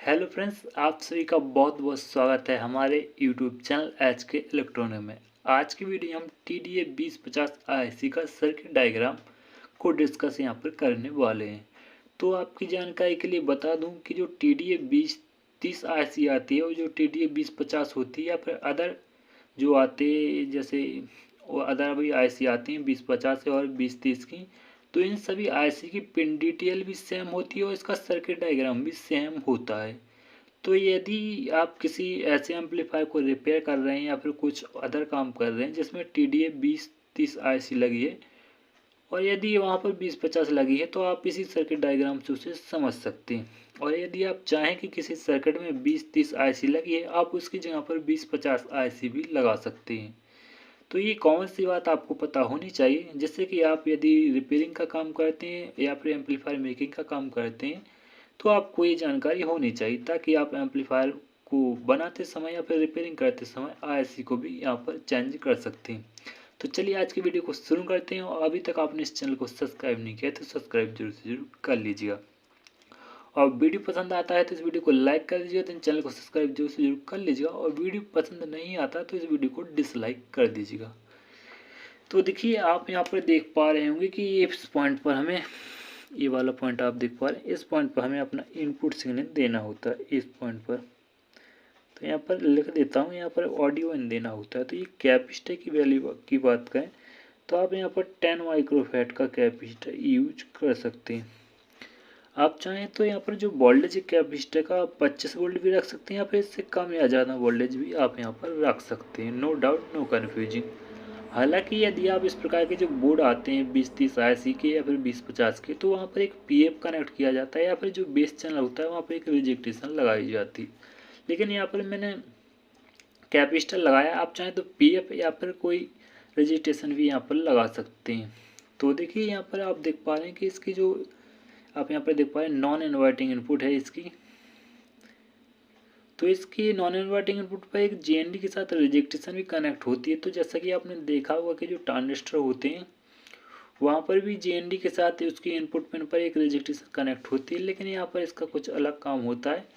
Hello friends, आप सभी का बहुत बहुत स्वागत है हमारे यूट्यूब चैनल एच के इलेक्ट्रॉनिक में। आज की वीडियो हम TDA 2050 IC का सर्किट डायग्राम को डिस्कस यहाँ पर करने वाले हैं। तो आपकी जानकारी के लिए बता दूं कि जो TDA 2030 IC आती है और जो TDA 2050 होती है या फिर अदर जो आते जैसे वो अदर भी IC आती हैं 2050 और 2030 की, तो इन सभी IC की पिन डिटेल भी सेम होती है और इसका सर्किट डायग्राम भी सेम होता है। तो यदि आप किसी ऐसे एम्पलीफायर को रिपेयर कर रहे हैं या फिर कुछ अदर काम कर रहे हैं जिसमें TDA 2030 IC लगी है और यदि वहाँ पर 2050 लगी है, तो आप इसी सर्किट डायग्राम से उसे समझ सकते हैं। और यदि आप चाहें कि किसी सर्किट में 2030 IC लगी है, आप उसकी जगह पर 2050 IC भी लगा सकते हैं। तो ये कॉमन सी बात आपको पता होनी चाहिए, जिससे कि आप यदि रिपेयरिंग का काम करते हैं या फिर एम्पलीफायर मेकिंग का काम करते हैं तो आपको ये जानकारी होनी चाहिए, ताकि आप एम्पलीफायर को बनाते समय या फिर रिपेयरिंग करते समय IC को भी यहाँ पर चेंज कर सकते हैं। तो चलिए आज की वीडियो को शुरू करते हैं। और अभी तक आपने इस चैनल को सब्सक्राइब नहीं किया तो सब्सक्राइब जरूर से जरूर कर लीजिएगा। और वीडियो पसंद आता है तो इस वीडियो को लाइक कर दीजिएगा, तो चैनल को सब्सक्राइब जरूर से जरूर कर लीजिएगा। और वीडियो पसंद नहीं आता तो इस वीडियो को डिसलाइक कर दीजिएगा। तो देखिए, आप यहाँ पर देख पा रहे होंगे कि इस पॉइंट पर हमें, ये वाला पॉइंट आप देख पा रहे हैं, इस पॉइंट पर हमें अपना इनपुट सिग्नल देना होता है। इस पॉइंट पर तो यहाँ पर लिख देता हूँ, यहाँ पर ऑडियो इन देना होता है। तो ये कैपेसिटर की वैल्यू की बात करें तो आप यहाँ पर 10 माइक्रोफैराड का कैपेसिटर यूज कर सकते हैं। आप चाहें तो यहाँ पर जो वोल्टेज है कैपेसिटर का 25 वोल्ट भी रख सकते हैं या फिर इससे कम या ज़्यादा वोल्टेज भी आप यहाँ पर रख सकते हैं। No doubt, no confusing. हालांकि यदि आप इस प्रकार के जो बोर्ड आते हैं 2030 IC के या फिर 2050 के, तो वहाँ पर एक PF कनेक्ट किया जाता है या फिर जो बेस चैनल होता है वहाँ पर एक रिजेक्टेशन लगाई जाती है। लेकिन यहाँ पर मैंने कैपेसिटर लगाया, आप चाहें तो PF या फिर कोई रजिस्ट्रेशन भी यहाँ पर लगा सकते हैं। तो देखिए, यहाँ पर आप देख पा रहे हैं कि इसकी जो आप यहाँ पर देख पा रहे हैं नॉन इन्वर्टिंग इनपुट है इसकी। तो इसकी नॉन इन्वर्टिंग इनपुट पर एक GND के साथ रिजेक्टेशन भी कनेक्ट होती है। तो जैसा कि आपने देखा होगा कि जो ट्रांजिस्टर होते हैं वहाँ पर भी GND के साथ उसकी इनपुट पिन पर एक रिजेक्टेशन कनेक्ट होती है, लेकिन यहाँ पर इसका कुछ अलग काम होता है।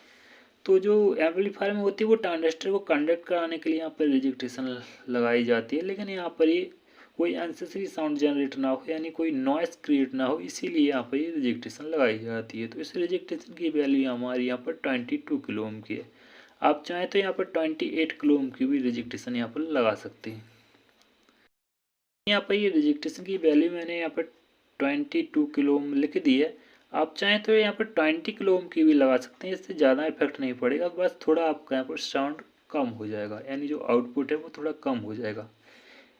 तो जो एम्पलीफायर में होती है वो ट्रांजिस्टर को कंडक्ट कराने के लिए यहाँ पर रिजेक्टेशन लगाई जाती है, लेकिन यहाँ पर ये कोई अननेसेसरी साउंड जनरेट ना हो, यानी कोई नॉइस क्रिएट ना हो, इसीलिए यहाँ पर ये रिजेक्टेशन लगाई जाती है। तो इस रिजेक्टेशन की वैल्यू हमारी यहाँ पर 22 किलो ओम की है। आप चाहें तो यहाँ पर 28 किलो ओम की भी रिजेक्टेशन यहाँ पर लगा सकते हैं। यहाँ पर ये रिजेक्टेशन की वैल्यू मैंने यहाँ पर 22 किलो ओम लिख दी है। आप चाहें तो यहाँ पर 20 किलो ओम की भी लगा सकते हैं, इससे ज़्यादा इफेक्ट नहीं पड़ेगा, बस थोड़ा आपका यहाँ पर साउंड कम हो जाएगा, यानी जो आउटपुट है वो थोड़ा कम हो जाएगा।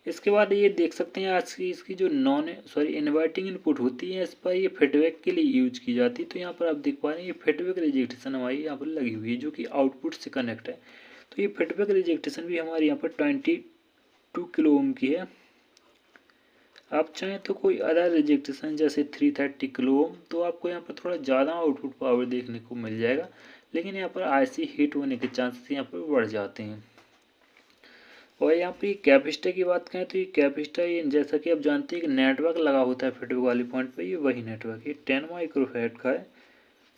इसके बाद ये देख सकते हैं आज की इसकी जो इन्वर्टिंग इनपुट होती है, इस पर ये फीडबैक के लिए यूज की जाती है। तो यहाँ पर आप देख पा रहे हैं ये फीडबैक रिजेक्टेशन हमारी यहाँ पर लगी हुई है, जो कि आउटपुट से कनेक्ट है। तो ये फीडबैक रिजेक्टेशन भी हमारे यहाँ पर 22 किलो ओम की है। आप चाहें तो कोई अदर रिजेक्टेशन जैसे 330 किलो ओम, तो आपको यहाँ पर थोड़ा ज़्यादा आउटपुट पावर देखने को मिल जाएगा, लेकिन यहाँ पर IC हीट होने के चांसेस यहाँ पर बढ़ जाते हैं। और यहाँ पे कैपेसिटर की बात करें तो ये कैपेसिटर, ये जैसा कि आप जानते हैं कि नेटवर्क लगा होता है फीडबैक वाली पॉइंट पे, ये वही नेटवर्क, ये 10 माइक्रोफैराड का है।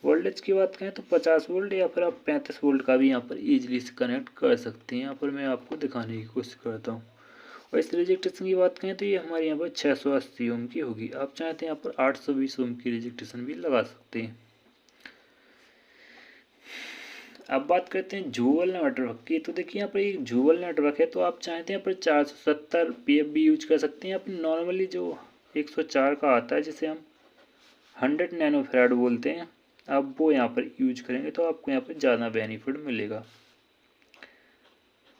वोल्टेज की बात करें तो 50 वोल्ट या फिर आप 35 वोल्ट का भी यहाँ पर ईजिली से कनेक्ट कर सकते हैं। यहाँ पर मैं आपको दिखाने की कोशिश करता हूँ। और इस रिजेक्टेशन की बात करें तो ये हमारे यहाँ पर 680 ओम की होगी। आप चाहते हैं यहाँ पर 820 ओम की रिजेक्टेशन भी लगा सकते हैं। अब बात करते हैं जूवल नेटवर्क की। तो देखिए, यहाँ पर एक जूवल नेटवर्क है, तो आप चाहते हैं यहाँ पर 470 PF भी यूज कर सकते हैं। यहाँ पर नॉर्मली जो 104 का आता है, जिसे हम 100 नैनोफैराड बोलते हैं, आप वो यहाँ पर यूज करेंगे तो आपको यहाँ पर ज़्यादा बेनिफिट मिलेगा।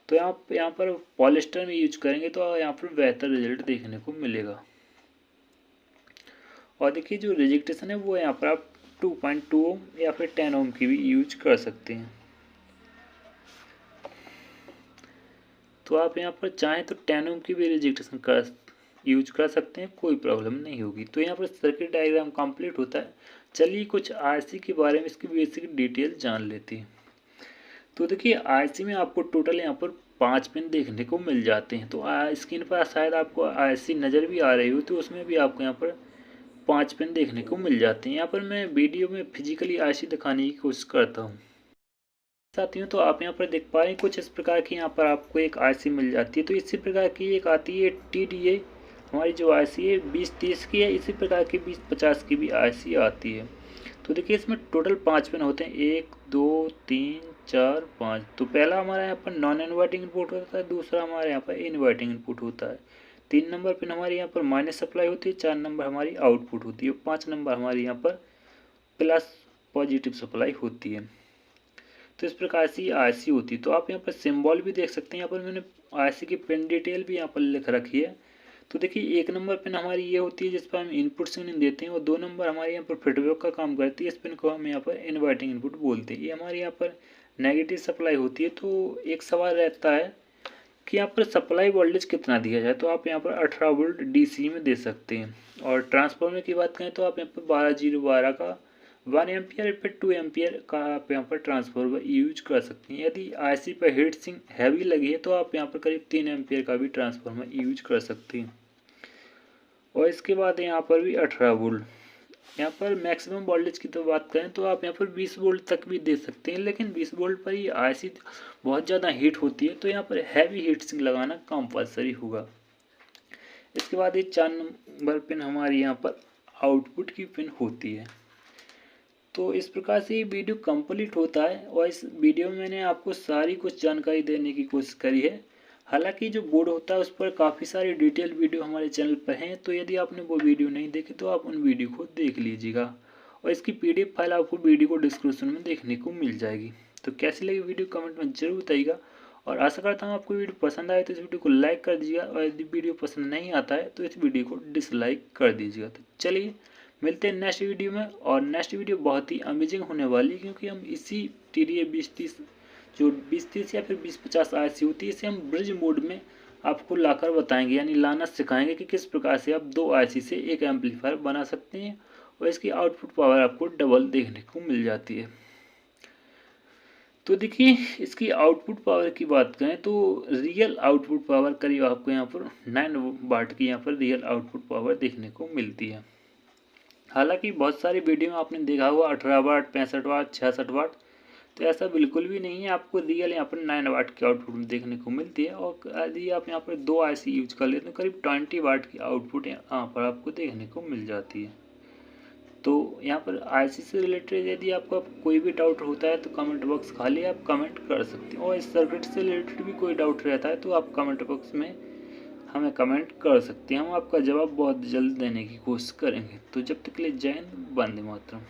तो यहाँ पर पॉलिस्टर में यूज करेंगे तो यहाँ पर बेहतर रिजल्ट देखने को मिलेगा। और देखिए, जो रिजेक्टेशन है वो यहाँ पर आप 2.2 ओम या फिर 10 ओम की भी यूज कर सकते हैं। तो आप यहाँ पर चाहें तो 10 ओम की भी रिजेक्टेशन यूज कर सकते हैं, कोई प्रॉब्लम नहीं होगी। तो यहाँ पर सर्किट डायग्राम कंप्लीट होता है। चलिए कुछ IC के बारे में इसकी बेसिक डिटेल जान लेते हैं। तो देखिए, IC में आपको टोटल यहाँ पर 5 पिन देखने को मिल जाते हैं। तो स्क्रीन पर शायद आपको IC नज़र भी आ रही हो, तो उसमें भी आपको यहाँ पर 5 पिन देखने को मिल जाते हैं। यहाँ पर मैं वीडियो में फिजिकली IC दिखाने की कोशिश करता हूँ। साथियों, तो आप यहाँ पर देख पा रहे हैं कुछ इस प्रकार की यहाँ पर आपको एक आईसी मिल जाती है। तो इसी प्रकार की एक आती है TDA, हमारी जो आईसी है 2030 की है। इसी प्रकार की 2050 की भी आईसी आती है। तो देखिए इसमें टोटल 5 पिन होते हैं, 1 2 3 4 5। तो पहला हमारा यहाँ पर नॉन इन्वर्टिंग इनपुट होता है, दूसरा हमारे यहाँ पर इन्वर्टिंग इनपुट होता है। 3 नंबर पिन हमारी यहाँ पर माइनस सप्लाई होती है, 4 नंबर हमारी आउटपुट होती है, 5 नंबर हमारी यहाँ पर प्लस पॉजिटिव सप्लाई होती है। तो इस प्रकार से आईसी होती है। तो आप यहाँ पर सिंबल भी देख सकते हैं, यहाँ पर मैंने आईसी की पिन डिटेल भी यहाँ पर लिख रखी है। तो देखिए 1 नंबर पिन हमारी ये होती है जिस पर हम इनपुट सिग्नल देते हैं, और 2 नंबर हमारे यहाँ पर फीडबैक का काम करती है। इस पिन को हम यहाँ पर इन्वर्टिंग इनपुट बोलते हैं। ये हमारे यहाँ पर नेगेटिव सप्लाई होती है। तो एक सवाल रहता है कि यहाँ पर सप्लाई वोल्टेज कितना दिया जाए, तो आप यहाँ पर 18 वोल्ट DC में दे सकते हैं। और ट्रांसफार्मर की बात करें तो आप यहाँ पर 12012 का 1 एम्पियर फिर 2 एम्पियर का आप यहाँ पर ट्रांसफार्मर यूज कर सकते हैं। यदि आईसी पर हीट सिंक हैवी लगी है तो आप यहाँ पर करीब 3 एम्पियर का भी ट्रांसफार्मर यूज कर सकते हैं। और इसके बाद यहाँ पर भी 18 वोल्ट। यहाँ पर मैक्सिमम वोल्टेज की तो बात करें तो आप यहाँ पर 20 वोल्ट तक भी दे सकते हैं, लेकिन 20 वोल्ट पर ही आईसी बहुत ज़्यादा हीट होती है, तो यहाँ पर हैवी हीट सिंक लगाना कंपल्सरी होगा। इसके बाद ये 4 नंबर पिन हमारी यहाँ पर आउटपुट की पिन होती है। तो इस प्रकार से ये वीडियो कंप्लीट होता है, और इस वीडियो में मैंने आपको सारी कुछ जानकारी देने की कोशिश करी है। हालांकि जो बोर्ड होता है उस पर काफ़ी सारी डिटेल वीडियो हमारे चैनल पर हैं, तो यदि आपने वो वीडियो नहीं देखी तो आप उन वीडियो को देख लीजिएगा, और इसकी PDF फाइल आपको वीडियो को डिस्क्रिप्शन में देखने को मिल जाएगी। तो कैसी लगी वीडियो कमेंट में जरूर बताइएगा, और आशा करता हूँ आपको वीडियो पसंद आए तो इस वीडियो को लाइक कर दीजिएगा, और यदि वीडियो पसंद नहीं आता है तो इस वीडियो को डिसलाइक कर दीजिएगा। तो चलिए मिलते हैं नेक्स्ट वीडियो में, और नेक्स्ट वीडियो बहुत ही अमेजिंग होने वाली है, क्योंकि हम इसी TDA 2030 जो 2030 या फिर 2050 आईसी होती है, इसे हम ब्रिज मोड में आपको लाकर बताएंगे, यानी लाना सिखाएंगे कि किस प्रकार से आप 2 आईसी से एक एम्पलीफायर बना सकते हैं, और इसकी आउटपुट पावर आपको डबल देखने को मिल जाती है। तो देखिए इसकी आउटपुट पावर की बात करें तो रियल आउटपुट पावर करीब आपको यहाँ पर 9 वाट की यहाँ पर रियल आउटपुट पावर देखने को मिलती है। हालांकि बहुत सारी वीडियो में आपने देखा होगा 18 वाट, 65 वाट, 66 वाट, तो ऐसा बिल्कुल भी नहीं है। आपको रियल यहाँ पर 9 वाट की आउटपुट देखने को मिलती है, और यदि आप यहाँ पर 2 आईसी यूज कर लेते तो करीब 20 वाट की आउटपुट यहाँ पर आपको देखने को मिल जाती है। तो यहाँ पर आईसी से रिलेटेड यदि आपका कोई भी डाउट होता है तो कमेंट बॉक्स खाली, आप कमेंट कर सकते हैं, और इस सर्किट से रिलेटेड भी कोई डाउट रहता है तो आप कमेंट बॉक्स में हमें कमेंट कर सकते हैं। हम आपका जवाब बहुत जल्द देने की कोशिश करेंगे। तो जब तक के लिए जय हिंद, वंदे मातरम।